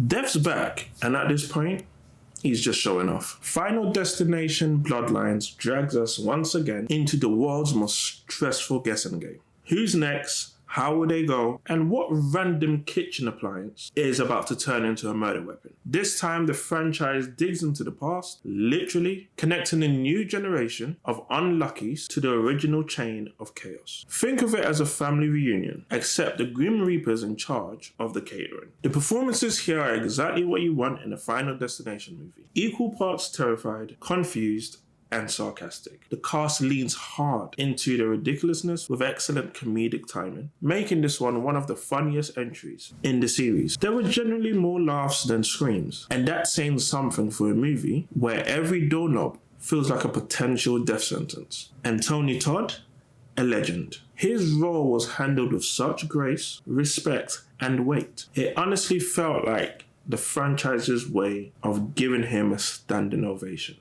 Dev's back, and at this point, he's just showing off. Final Destination Bloodlines drags us once again into the world's most stressful guessing game. Who's next? How will they go? And what random kitchen appliance is about to turn into a murder weapon? This time, the franchise digs into the past, literally connecting a new generation of unluckies to the original chain of chaos. Think of it as a family reunion, except the Grim Reaper's in charge of the catering. The performances here are exactly what you want in a Final Destination movie. Equal parts terrified, confused, and sarcastic. The cast leans hard into the ridiculousness with excellent comedic timing, making this one of the funniest entries in the series. There were generally more laughs than screams, and that's saying something for a movie where every doorknob feels like a potential death sentence. And Tony Todd? A legend. His role was handled with such grace, respect, and weight. It honestly felt like the franchise's way of giving him a standing ovation.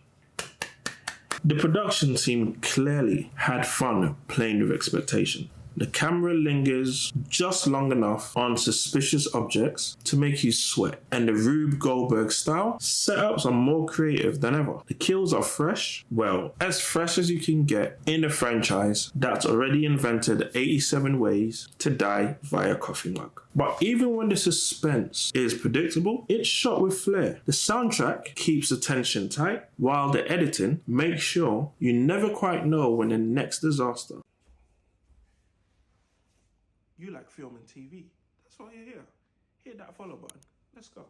The production team clearly had fun playing with expectation. The camera lingers just long enough on suspicious objects to make you sweat, and the Rube Goldberg style setups are more creative than ever. The kills are fresh, well, as fresh as you can get in a franchise that's already invented 87 ways to die via coffee mug. But even when the suspense is predictable, it's shot with flair. The soundtrack keeps the tension tight, while the editing makes sure you never quite know when the next disaster. You like film and TV. That's why you're here. Hit that follow button. Let's go.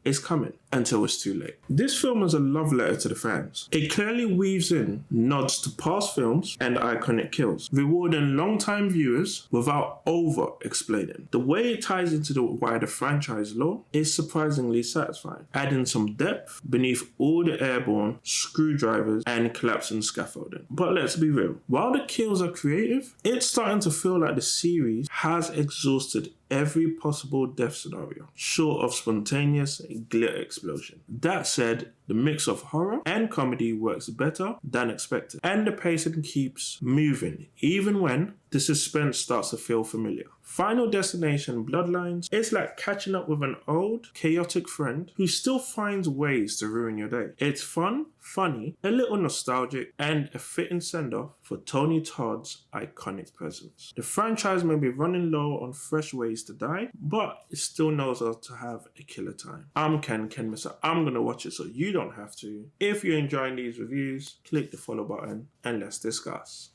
It's coming until it's too late. This film is a love letter to the fans. It clearly weaves in nods to past films and iconic kills, rewarding long-time viewers without over-explaining. The way it ties into the wider franchise lore is surprisingly satisfying, adding some depth beneath all the airborne, screwdrivers, and collapsing scaffolding. But let's be real, while the kills are creative, it's starting to feel like the series has exhausted every possible death scenario, short of spontaneous glitter explosion. That said, the mix of horror and comedy works better than expected, and the pacing keeps moving, even when the suspense starts to feel familiar. Final Destination Bloodlines is like catching up with an old, chaotic friend who still finds ways to ruin your day. It's fun, funny, a little nostalgic, and a fitting send-off for Tony Todd's iconic presence. The franchise may be running low on fresh ways to die, but it still knows how to have a killer time. I'm Ken Messer. I'm gonna watch it so you don't have to. If you're enjoying these reviews, click the follow button and let's discuss.